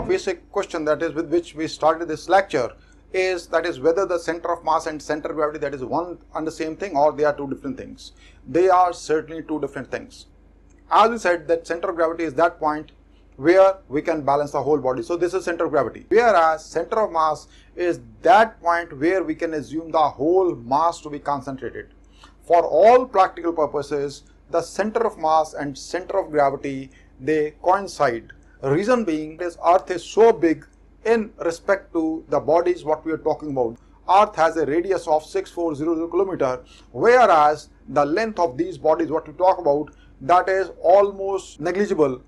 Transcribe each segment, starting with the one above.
basic question that is with which we started this lecture is whether the center of mass and center of gravity, that is one and the same thing, or they are two different things. They are certainly two different things. As we said, that center of gravity is that point where we can balance the whole body. So this is center of gravity. Whereas center of mass is that point where we can assume the whole mass to be concentrated. For all practical purposes, the center of mass and center of gravity, they coincide. Reason being is Earth is so big in respect to the bodies what we are talking about. Earth has a radius of 6400 km, whereas the length of these bodies what we talk about, that is almost negligible.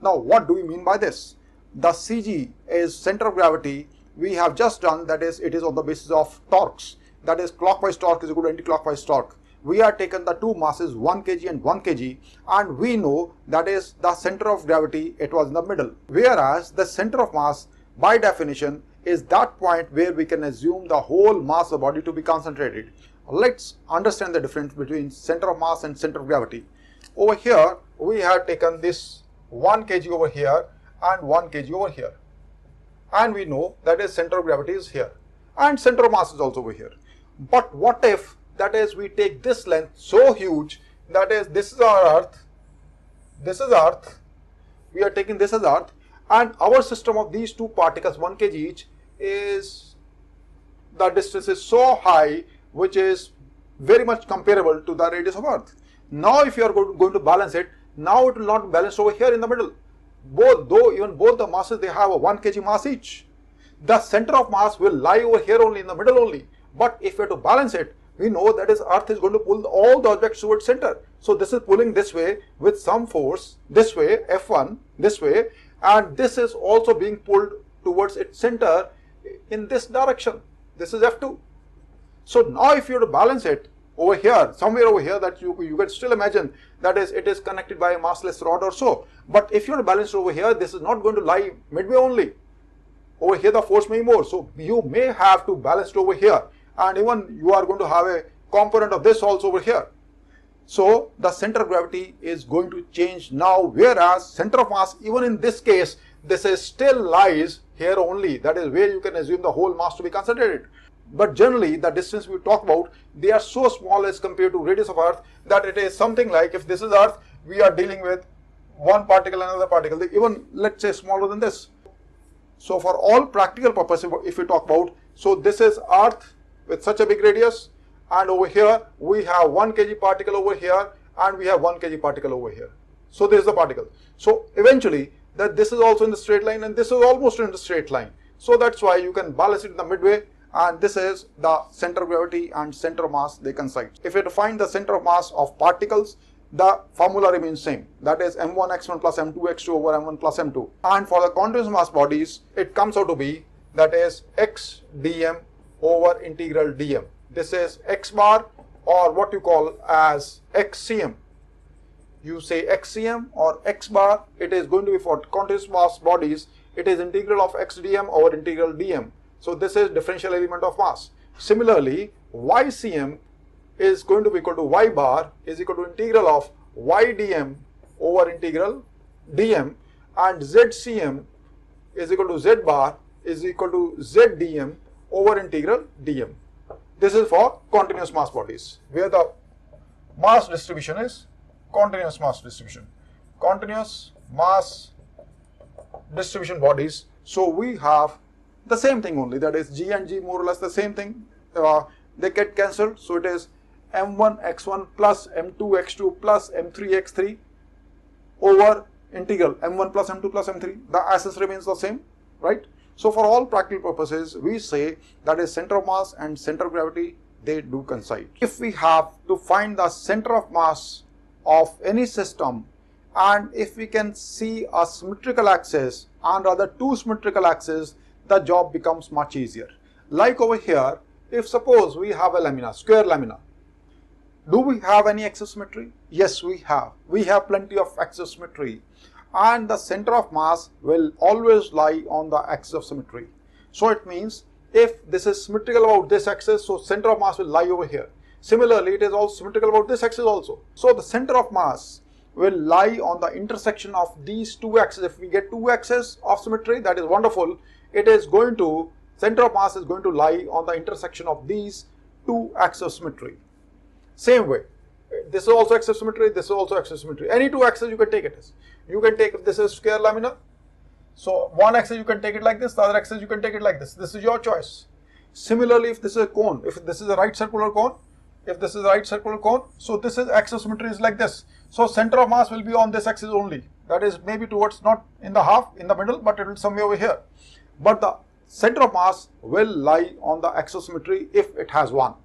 Now what do we mean by this? The CG is center of gravity. We have just done, that is, it is on the basis of torques. That is, clockwise torque is equal to anti-clockwise torque. We are taken the two masses 1 kg and 1 kg, and we know that is the center of gravity, it was in the middle. Whereas the center of mass by definition is that point where we can assume the whole mass of the body to be concentrated. Let's understand the difference between center of mass and center of gravity. Over here we have taken this 1 kg over here and 1 kg over here, and we know that is center of gravity is here and center of mass is also over here. But what if, that is, we take this length so huge, that is, this is our Earth, this is Earth, we are taking this as Earth, and our system of these two particles 1 kg each is, the distance is so high which is very much comparable to the radius of Earth. Now if you are going to balance it, now it will not be balanced over here in the middle. Even both the masses, they have a 1 kg mass each. The center of mass will lie over here only, in the middle only. But if we have to balance it, we know that is Earth is going to pull all the objects towards center. So this is pulling this way with some force, this way, F1, this way, and this is also being pulled towards its center in this direction. This is F2. So now if you have to balance it over here, somewhere over here, that you can still imagine that is, it is connected by a massless rod or so. But if you have to balance it over here, this is not going to lie midway only. Over here the force may be more. So you may have to balance it over here. And even you are going to have a component of this also over here. So the center of gravity is going to change now, whereas center of mass, even in this case, this is still lies here only. That is where you can assume the whole mass to be concentrated. But generally the distance we talk about, they are so small as compared to radius of Earth that it is something like, if this is Earth, we are dealing with one particle and another particle, even let's say smaller than this. So for all practical purposes, if we talk about, so this is Earth with such a big radius, and over here we have 1 kg particle over here, and we have 1 kg particle over here. So this is the particle. So eventually that this is also in the straight line, and this is almost in the straight line. So that's why you can balance it in the midway, and this is the center of gravity and center of mass, they coincide. If you have to find the center of mass of particles, the formula remains same. That is m1x1 plus m2x2 over m1 plus m2. And for the continuous mass bodies, it comes out to be, that is x dm over integral dm. This is x bar, or what you call as xcm. You say xcm or x bar, it is going to be for continuous mass bodies, it is integral of x dm over integral dm. So this is differential element of mass. Similarly, ycm is going to be equal to y bar is equal to integral of y dm over integral dm, and zcm is equal to z bar is equal to z dm over integral dm. This is for continuous mass bodies, where the mass distribution is continuous mass distribution. Continuous mass distribution bodies, so we have the same thing only, that is G and G more or less the same thing. They get cancelled, so it is m1x1 plus m2x2 plus m3x3 over integral m1 plus m2 plus m3. The essence remains the same, right? So for all practical purposes, we say that is center of mass and center of gravity, they do coincide. If we have to find the center of mass of any system, and if we can see a symmetrical axis and rather two symmetrical axes, the job becomes much easier. Like over here, if suppose we have a lamina, square lamina, do we have any axis symmetry? Yes, we have. We have plenty of axis symmetry. And the center of mass will always lie on the axis of symmetry. So it means if this is symmetrical about this axis, so center of mass will lie over here. Similarly, it is also symmetrical about this axis also. So the center of mass will lie on the intersection of these two axes. If we get two axes of symmetry, that is wonderful. It is going to, center of mass is going to lie on the intersection of these two axes of symmetry. Same way, this is also axis of symmetry, this is also axis of symmetry. Any two axes you can take it as. You can take, if this is square laminar, so one axis you can take it like this, the other axis you can take it like this. This is your choice. Similarly, if this is a cone, if this is a right circular cone, if this is a right circular cone, so this is axis of symmetry is like this. So center of mass will be on this axis only. That is maybe towards, not in the half, in the middle, but it will somewhere over here. But the center of mass will lie on the axis of symmetry if it has one.